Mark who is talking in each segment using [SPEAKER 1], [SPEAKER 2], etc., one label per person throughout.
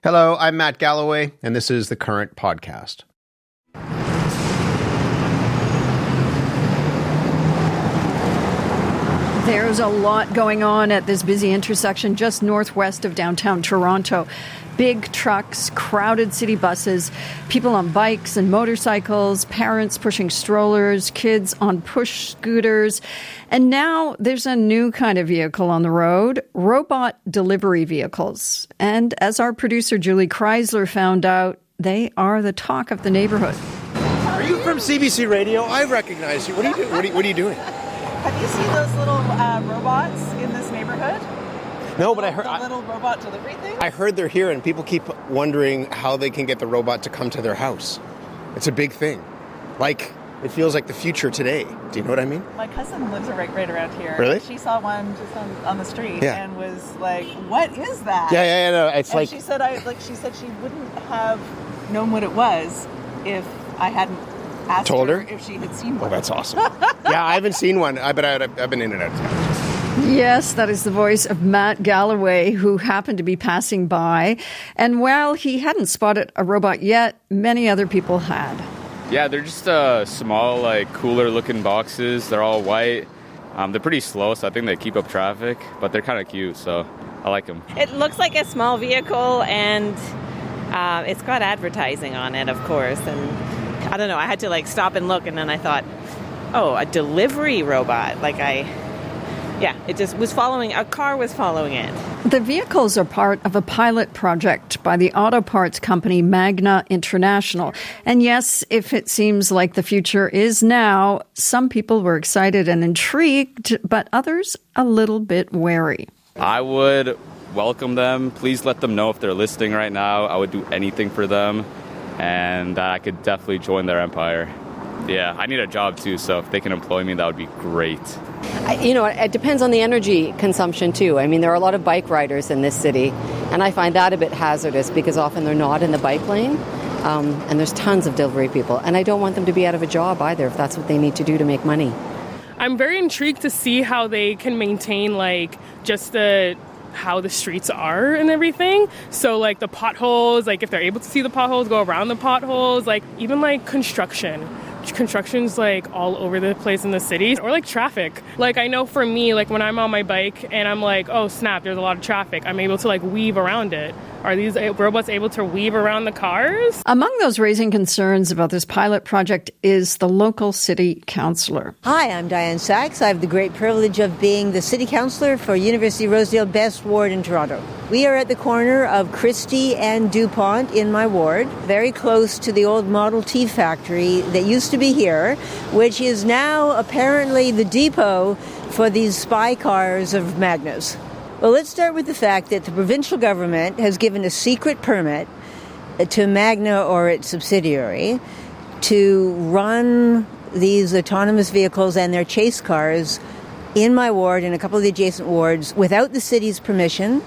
[SPEAKER 1] Hello, I'm Matt Galloway, and this is The Current Podcast.
[SPEAKER 2] There's a lot going on at this busy intersection just northwest of downtown Toronto. Big trucks, crowded city buses, people on bikes and motorcycles, parents pushing strollers, kids on push scooters. And now there's a new kind of vehicle on the road, robot delivery vehicles. And as our producer Julie Chrysler found out, they are the talk of the neighborhood.
[SPEAKER 3] Are you from CBC Radio? I recognize you. What are you doing? What are you doing?
[SPEAKER 4] Have you seen those little robots in this neighborhood?
[SPEAKER 3] No, but I heard
[SPEAKER 4] the little robot delivery thing.
[SPEAKER 3] I heard they're here, and people keep wondering how they can get the robot to come to their house. It's a big thing. Like, it feels like the future today. Do you know what I mean?
[SPEAKER 4] My cousin lives right around here.
[SPEAKER 3] Really?
[SPEAKER 4] She saw one just on the street,
[SPEAKER 3] Yeah.
[SPEAKER 4] and was like, "What is that?"
[SPEAKER 3] Yeah. No, it's
[SPEAKER 4] and
[SPEAKER 3] like
[SPEAKER 4] she said, she wouldn't have known what it was if I hadn't asked
[SPEAKER 3] Told her
[SPEAKER 4] if she had seen one.
[SPEAKER 3] Oh, that's awesome. Yeah, I haven't seen one, but I've been in and out of town.
[SPEAKER 2] Yes, that is the voice of Matt Galloway, who happened to be passing by. And while he hadn't spotted a robot yet, many other people had.
[SPEAKER 5] Yeah, they're just small, cooler-looking boxes. They're all white. They're pretty slow, so I think they keep up traffic. But they're kind of cute, so I like them.
[SPEAKER 6] It looks like a small vehicle, and it's got advertising on it, of course. And I don't know, I had to stop and look, and then I thought, oh, a delivery robot. It just was a car was following it.
[SPEAKER 2] The vehicles are part of a pilot project by the auto parts company Magna International. And yes, if it seems like the future is now, some people were excited and intrigued, but others a little bit wary.
[SPEAKER 5] I would welcome them. Please let them know if they're listening right now. I would do anything for them, and I could definitely join their empire. Yeah, I need a job too, so if they can employ me, that would be great.
[SPEAKER 7] It depends on the energy consumption too. I mean, there are a lot of bike riders in this city, and I find that a bit hazardous because often they're not in the bike lane, and there's tons of delivery people, and I don't want them to be out of a job either if that's what they need to do to make money.
[SPEAKER 8] I'm very intrigued to see how they can maintain how the streets are and everything. So the potholes, if they're able to see the potholes, go around the potholes, even construction. Construction's all over the place in the city, or traffic. I know for me, when I'm on my bike and I'm oh snap, there's a lot of traffic, I'm able to weave around it. Are these robots able to weave around the cars?
[SPEAKER 2] Among those raising concerns about this pilot project is the local city councillor.
[SPEAKER 9] Hi, I'm Diane Sachs. I have the great privilege of being the city councillor for University Rosedale Best Ward in Toronto. We are at the corner of Christie and DuPont in my ward, very close to the old Model T factory that used to be here, which is now apparently the depot for these spy cars of Magna's. Well, let's start with the fact that the provincial government has given a secret permit to Magna or its subsidiary to run these autonomous vehicles and their chase cars in my ward and a couple of the adjacent wards without the city's permission,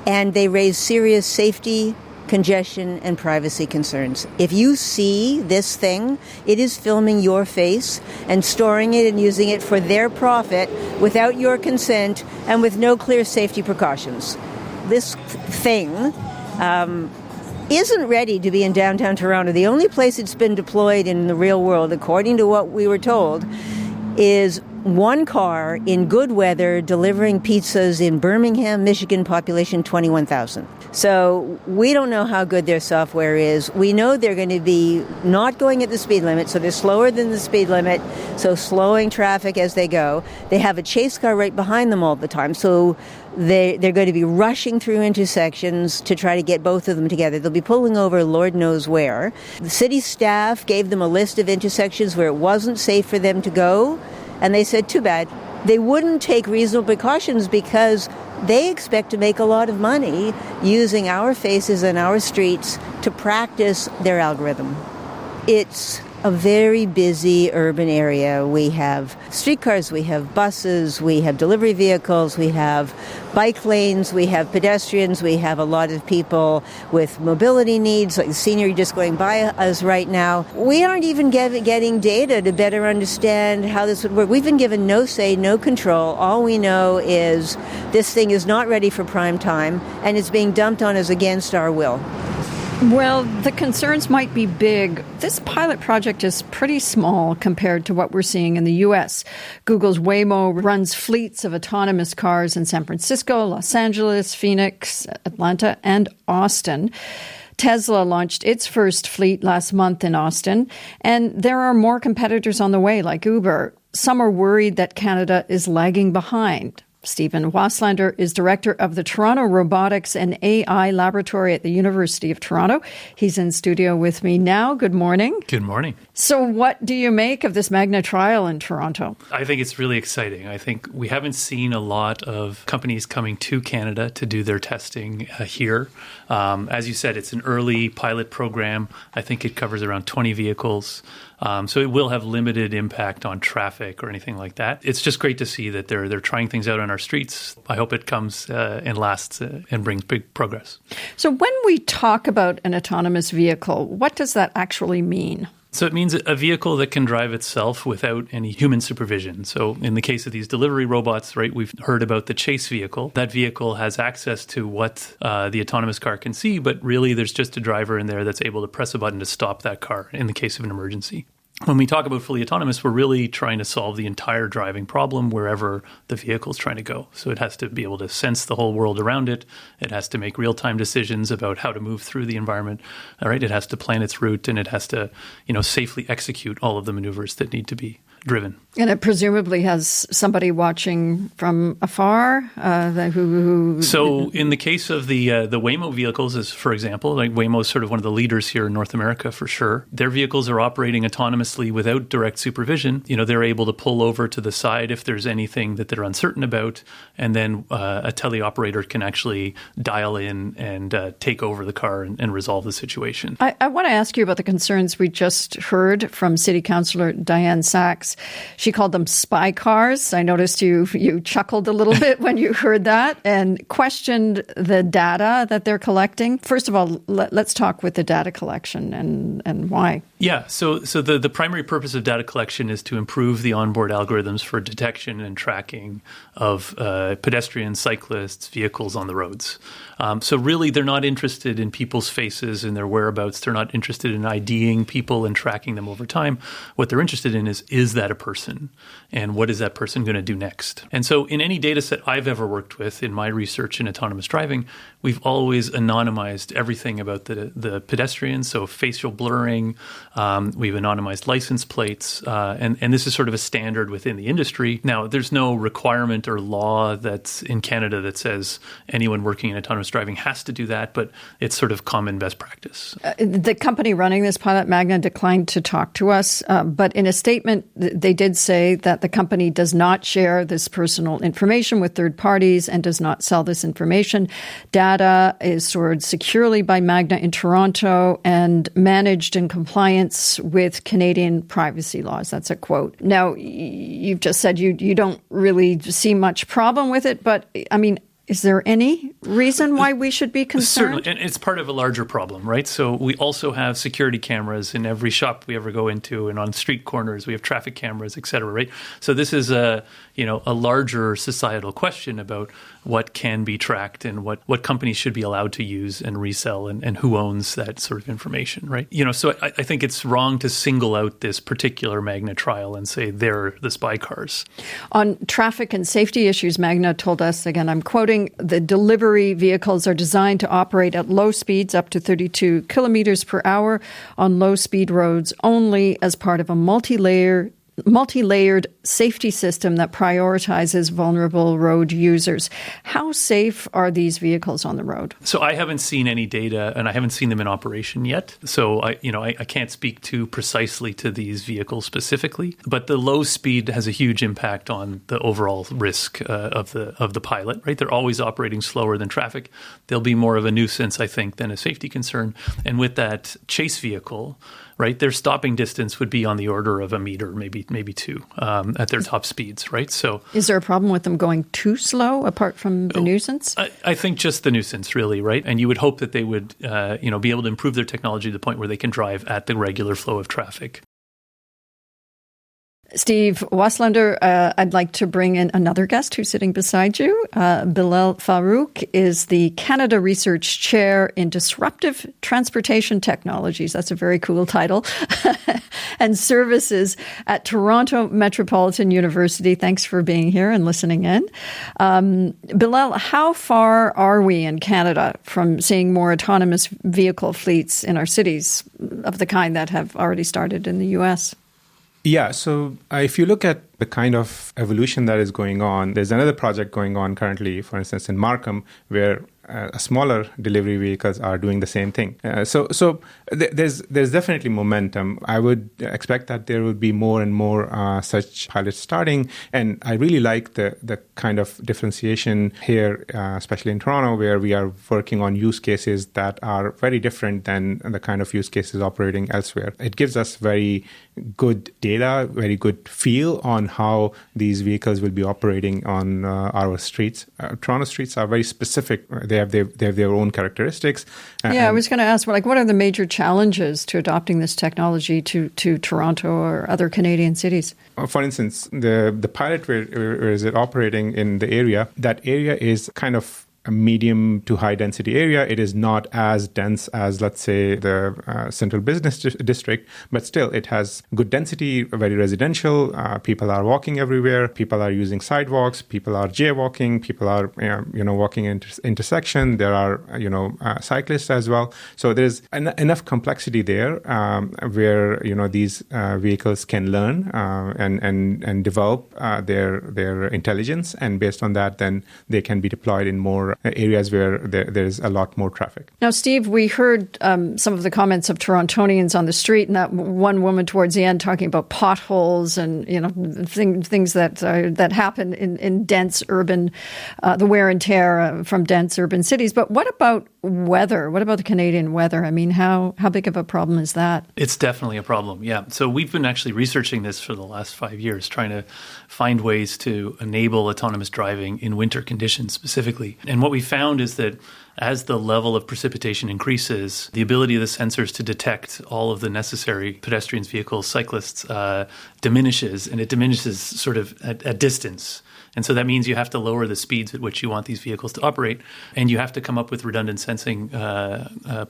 [SPEAKER 9] and they raise serious safety, congestion, and privacy concerns. If you see this thing, it is filming your face and storing it and using it for their profit without your consent and with no clear safety precautions. This thing isn't ready to be in downtown Toronto. The only place it's been deployed in the real world, according to what we were told, is one car in good weather delivering pizzas in Birmingham, Michigan, population 21,000. So we don't know how good their software is. We know they're going to be not going at the speed limit, so they're slower than the speed limit, so slowing traffic as they go. They have a chase car right behind them all the time, so they're going to be rushing through intersections to try to get both of them together. They'll be pulling over Lord knows where. The city staff gave them a list of intersections where it wasn't safe for them to go, and they said, too bad. They wouldn't take reasonable precautions because they expect to make a lot of money using our faces and our streets to practice their algorithm. It's a very busy urban area. We have streetcars, we have buses, we have delivery vehicles, we have bike lanes, we have pedestrians, we have a lot of people with mobility needs, like the scenery just going by us right now. We aren't even getting data to better understand how this would work. We've been given no say, no control. All we know is this thing is not ready for prime time, and it's being dumped on us against our will.
[SPEAKER 2] Well, the concerns might be big. This pilot project is pretty small compared to what we're seeing in the U.S. Google's Waymo runs fleets of autonomous cars in San Francisco, Los Angeles, Phoenix, Atlanta, and Austin. Tesla launched its first fleet last month in Austin, and there are more competitors on the way, like Uber. Some are worried that Canada is lagging behind. Stephen Wlander is director of the Toronto Robotics and AI Laboratory at the University of Toronto. He's in studio with me now. Good morning.
[SPEAKER 10] Good morning.
[SPEAKER 2] So what do you make of this Magna trial in Toronto?
[SPEAKER 10] I think it's really exciting. I think we haven't seen a lot of companies coming to Canada to do their testing here. As you said, it's an early pilot program. I think it covers around 20 vehicles. So it will have limited impact on traffic or anything like that. It's just great to see that they're trying things out on our streets. I hope it comes and lasts and brings big progress.
[SPEAKER 2] So when we talk about an autonomous vehicle, what does that actually mean?
[SPEAKER 10] So it means a vehicle that can drive itself without any human supervision. So in the case of these delivery robots, right, we've heard about the chase vehicle. That vehicle has access to what the autonomous car can see, but really there's just a driver in there that's able to press a button to stop that car in the case of an emergency. When we talk about fully autonomous, we're really trying to solve the entire driving problem wherever the vehicle is trying to go. So it has to be able to sense the whole world around it. It has to make real-time decisions about how to move through the environment. All right, it has to plan its route, and it has to, safely execute all of the maneuvers that need to be driven.
[SPEAKER 2] And it presumably has somebody watching from afar.
[SPEAKER 10] So in the case of the Waymo vehicles, as for example, like Waymo is sort of one of the leaders here in North America for sure. Their vehicles are operating autonomously without direct supervision. They're able to pull over to the side if there's anything that they're uncertain about, and then a teleoperator can actually dial in and take over the car and resolve the situation.
[SPEAKER 2] I want to ask you about the concerns we just heard from City Councillor Diane Sachs. She called them spy cars. I noticed you chuckled a little bit when you heard that and questioned the data that they're collecting. First of all, let's talk with the data collection and why.
[SPEAKER 10] Yeah, so the primary purpose of data collection is to improve the onboard algorithms for detection and tracking of pedestrians, cyclists, vehicles on the roads. So really, they're not interested in people's faces and their whereabouts. They're not interested in IDing people and tracking them over time. What they're interested in is that a person? And what is that person going to do next? And so in any data set I've ever worked with in my research in autonomous driving, we've always anonymized everything about the pedestrians, so facial blurring. We've anonymized license plates. And this is sort of a standard within the industry. Now, there's no requirement or law that's in Canada that says anyone working in autonomous driving has to do that, but it's sort of common best practice.
[SPEAKER 2] The company running this pilot, Magna, declined to talk to us, but in a statement, they did say that the company does not share this personal information with third parties and does not sell this information. Data is stored securely by Magna in Toronto and managed in compliance with Canadian privacy laws. That's a quote. Now, you've just said you don't really see much problem with it, but I mean, is there any reason why we should be concerned?
[SPEAKER 10] Certainly, and it's part of a larger problem, right? So we also have security cameras in every shop we ever go into, and on street corners we have traffic cameras, et cetera, right? So this is a larger societal question about what can be tracked and what companies should be allowed to use and resell and who owns that sort of information, right? So I think it's wrong to single out this particular Magna trial and say they're the spy cars.
[SPEAKER 2] On traffic and safety issues, Magna told us, again, I'm quoting, the delivery vehicles are designed to operate at low speeds up to 32 kilometers per hour on low-speed roads only as part of a multi-layered safety system that prioritizes vulnerable road users. How safe are these vehicles on the road?
[SPEAKER 10] So I haven't seen any data, and I haven't seen them in operation yet. So I can't speak too precisely to these vehicles specifically. But the low speed has a huge impact on the overall risk of the pilot. Right? They're always operating slower than traffic. They'll be more of a nuisance, I think, than a safety concern. And with that chase vehicle, right? Their stopping distance would be on the order of a meter, maybe 2 at their top speeds, right? So,
[SPEAKER 2] is there a problem with them going too slow apart from the nuisance?
[SPEAKER 10] I think just the nuisance, really, right? And you would hope that they would, be able to improve their technology to the point where they can drive at the regular flow of traffic.
[SPEAKER 2] Steve Wlander, I'd like to bring in another guest who's sitting beside you. BelFarooq is the Canada Research Chair in Disruptive Transportation Technologies. That's a very cool title. And Services at Toronto Metropolitan University. Thanks for being here and listening in. Belal, how far are we in Canada from seeing more autonomous vehicle fleets in our cities of the kind that have already started in the U.S.?
[SPEAKER 11] Yeah, so if you look at the kind of evolution that is going on, there's another project going on currently, for instance, in Markham, where smaller delivery vehicles are doing the same thing. So there's definitely momentum. I would expect that there would be more and more such pilots starting. And I really like the kind of differentiation here, especially in Toronto, where we are working on use cases that are very different than the kind of use cases operating elsewhere. It gives us very good data, very good feel on how these vehicles will be operating on our streets. Toronto streets are very specific. They have their own characteristics.
[SPEAKER 2] I was going to ask, what are the major challenges to adopting this technology to Toronto or other Canadian cities?
[SPEAKER 11] For instance, the pilot where is it operating in the area, that area is kind of a medium to high density area. It is not as dense as, let's say, the central business district, but still it has good density, very residential. People are walking everywhere. People are using sidewalks. People are jaywalking. People are, walking intersection. There are, cyclists as well. So there's enough complexity there where, these vehicles can learn and develop their intelligence. And based on that, then they can be deployed in more areas where there's a lot more traffic.
[SPEAKER 2] Now, Steve, we heard some of the comments of Torontonians on the street, and that one woman towards the end talking about potholes and things that happen in dense urban, the wear and tear from dense urban cities. But what about weather? What about the Canadian weather? I mean, how big of a problem is that?
[SPEAKER 10] It's definitely a problem, yeah. So we've been actually researching this for the last 5 years, trying to find ways to enable autonomous driving in winter conditions specifically. And what we found is that as the level of precipitation increases, the ability of the sensors to detect all of the necessary pedestrians, vehicles, cyclists diminishes, and it diminishes sort of at distance. And so that means you have to lower the speeds at which you want these vehicles to operate, and you have to come up with redundant sensing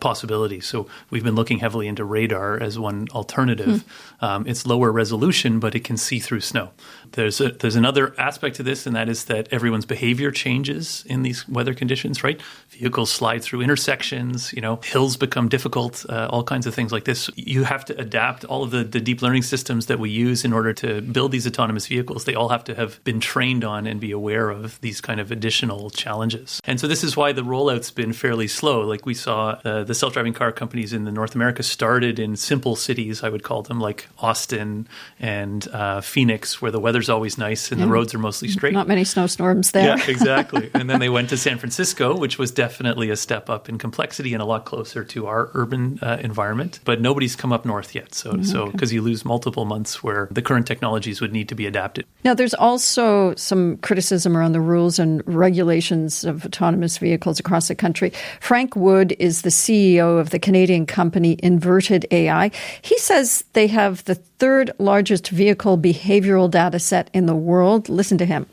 [SPEAKER 10] possibilities. So we've been looking heavily into radar as one alternative. It's lower resolution, but it can see through snow. There's another aspect to this, and that is that everyone's behavior changes in these weather conditions, right? Vehicles slide through intersections, hills become difficult, all kinds of things like this. You have to adapt all of the deep learning systems that we use in order to build these autonomous vehicles. They all have to have been trained on and be aware of these kind of additional challenges. And so this is why the rollout's been fairly slow. Like we saw the self-driving car companies in North America started in simple cities, I would call them, like Austin and Phoenix, where the weather's always nice and the roads are mostly straight.
[SPEAKER 2] Not many snowstorms there.
[SPEAKER 10] Yeah, exactly. And then they went to San Francisco, which was definitely a step up in complexity and a lot closer to our urban environment. But nobody's come up north yet. So because you lose multiple months where the current technologies would need to be adapted.
[SPEAKER 2] Now, there's also some criticism around the rules and regulations of autonomous vehicles across the country. Frank Wood is the CEO of the Canadian company Inverted AI. He says they have the third largest vehicle behavioral data set in the world. Listen to him.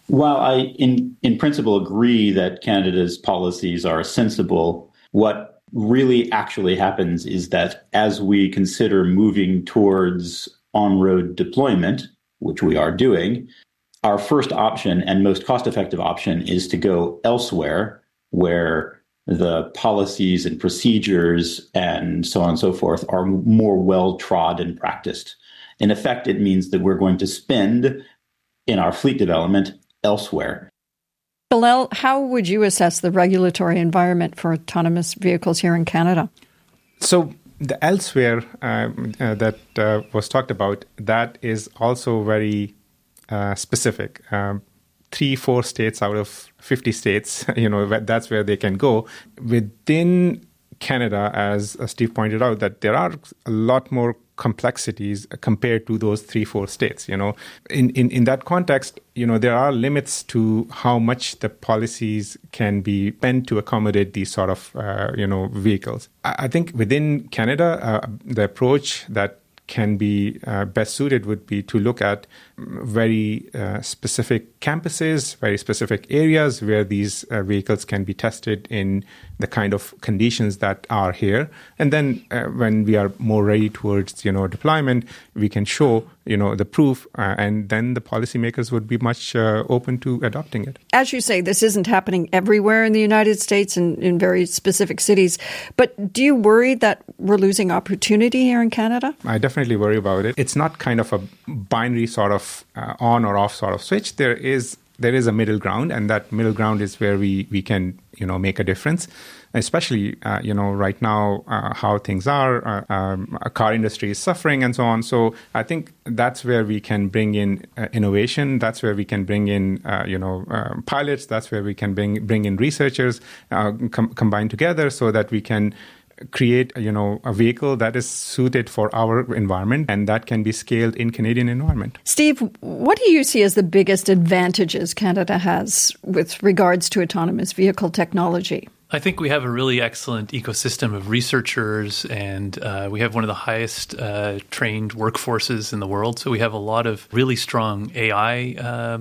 [SPEAKER 12] While I, in principle, agree that Canada's policies are sensible, what really actually happens is that as we consider moving towards on-road deployment, which we are doing, our first option and most cost-effective option is to go elsewhere where the policies and procedures and so on and so forth are more well-trod and practiced. In effect, it means that we're going to spend in our fleet development elsewhere.
[SPEAKER 2] Belal, how would you assess the regulatory environment for autonomous vehicles here in Canada?
[SPEAKER 11] So the elsewhere that was talked about, that is also very specific. 3-4 states out of 50 states, that's where they can go. Within Canada, as Steve pointed out, that there are a lot more complexities compared to those 3-4 states. In that context, there are limits to how much the policies can be bent to accommodate these sort of vehicles. I think within Canada, the approach that can be best suited would be to look at very specific campuses, very specific areas where these vehicles can be tested in the kind of conditions that are here. And then when we are more ready towards, deployment, we can show, the proof, and then the policymakers would be much open to adopting it.
[SPEAKER 2] As you say, this isn't happening everywhere in the United States and in very specific cities. But do you worry that we're losing opportunity here in Canada?
[SPEAKER 11] I definitely worry about it. It's not kind of a binary sort of on or off sort of switch. There is a middle ground, and that middle ground is where we can, make a difference. Especially, right now, how things are, our car industry is suffering and so on. So I think that's where we can bring in innovation. That's where we can bring in, pilots. That's where we can bring in researchers, combine together so that we can create, a vehicle that is suited for our environment and that can be scaled in Canadian environment.
[SPEAKER 2] Steve, what do you see as the biggest advantages Canada has with regards to autonomous vehicle technology?
[SPEAKER 10] I think we have a really excellent ecosystem of researchers, and we have one of the highest trained workforces in the world. So we have a lot of really strong AI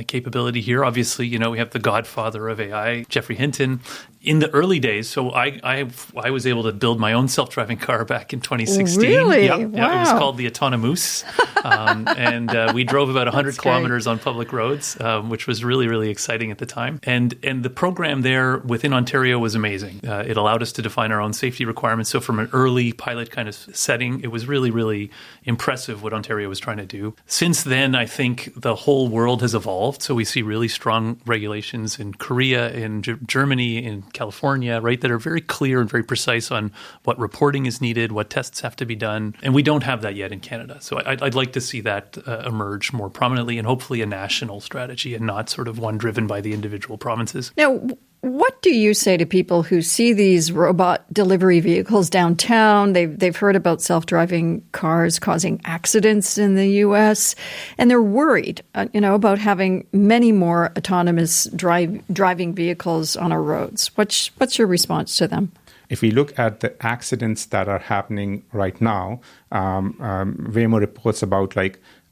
[SPEAKER 10] capability here. Obviously, we have the godfather of AI, Geoffrey Hinton. In the early days, so I was able to build my own self-driving car back in 2016.
[SPEAKER 2] Really?
[SPEAKER 10] Yeah,
[SPEAKER 2] Wow.
[SPEAKER 10] It was called the Autonomoose. And we drove about 100 kilometers on public roads, which was really, really exciting at the time. And the program there within Ontario was amazing. It allowed us to define our own safety requirements. So from an early pilot kind of setting, it was really, really impressive what Ontario was trying to do. Since then, I think the whole world has evolved. So we see really strong regulations in Korea, in Germany, in California, right, that are very clear and very precise on what reporting is needed, what tests have to be done. And we don't have that yet in Canada. So I'd like to see that emerge more prominently and hopefully a national strategy and not sort of one driven by the individual provinces.
[SPEAKER 2] Now, what do you say to people who see these robot delivery vehicles downtown? They've heard about self-driving cars causing accidents in the U.S., and they're worried, about having many more autonomous driving vehicles on our roads. What's your response to them?
[SPEAKER 11] If we look at the accidents that are happening right now, Waymo reports about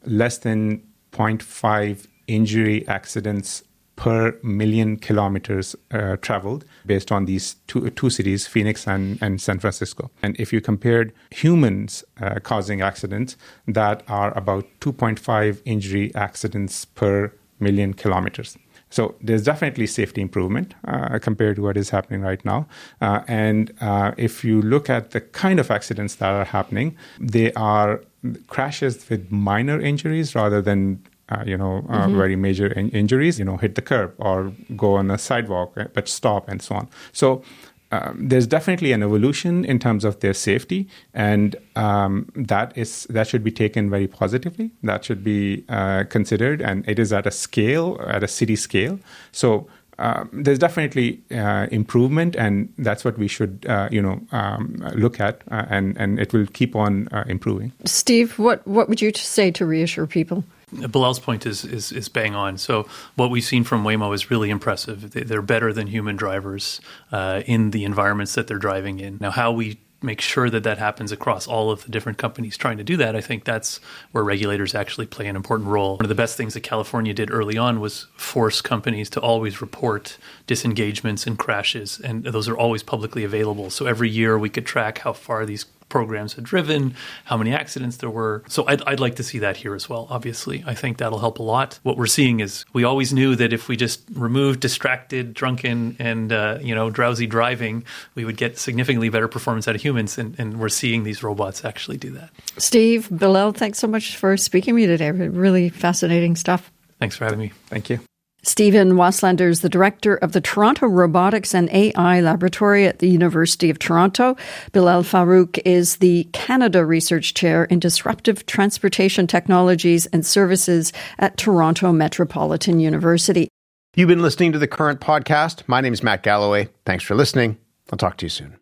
[SPEAKER 11] less than 0.5 injury accidents per million kilometers traveled based on these two cities, Phoenix and San Francisco. And if you compared humans causing accidents, that are about 2.5 injury accidents per million kilometers. So there's definitely safety improvement compared to what is happening right now. And if you look at the kind of accidents that are happening, they are crashes with minor injuries rather than very major injuries, hit the curb or go on a sidewalk, but stop and so on. So there's definitely an evolution in terms of their safety, and that should be taken very positively. That should be considered, and it is at a city scale. So there's definitely improvement, and that's what we should, look at, and it will keep on improving.
[SPEAKER 2] Steve, what would you say to reassure people?
[SPEAKER 10] Bilal's point is bang on. So what we've seen from Waymo is really impressive. They're better than human drivers in the environments that they're driving in. Now, how we make sure that happens across all of the different companies trying to do that, I think that's where regulators actually play an important role. One of the best things that California did early on was force companies to always report disengagements and crashes, and those are always publicly available. So every year we could track how far these programs had driven, how many accidents there were. So I'd like to see that here as well, obviously. I think that'll help a lot. What we're seeing is we always knew that if we just removed distracted, drunken, and drowsy driving, we would get significantly better performance out of humans, and we're seeing these robots actually do that.
[SPEAKER 2] Steve, Bilal, thanks so much for speaking to me today. Really fascinating stuff.
[SPEAKER 10] Thanks for having me.
[SPEAKER 11] Thank you.
[SPEAKER 2] Stephen Wlander is the director of the Toronto Robotics and AI Laboratory at the University of Toronto. BelFarooq is the Canada Research Chair in Disruptive Transportation Technologies and Services at Toronto Metropolitan University.
[SPEAKER 1] You've been listening to The Current Podcast. My name is Matt Galloway. Thanks for listening. I'll talk to you soon.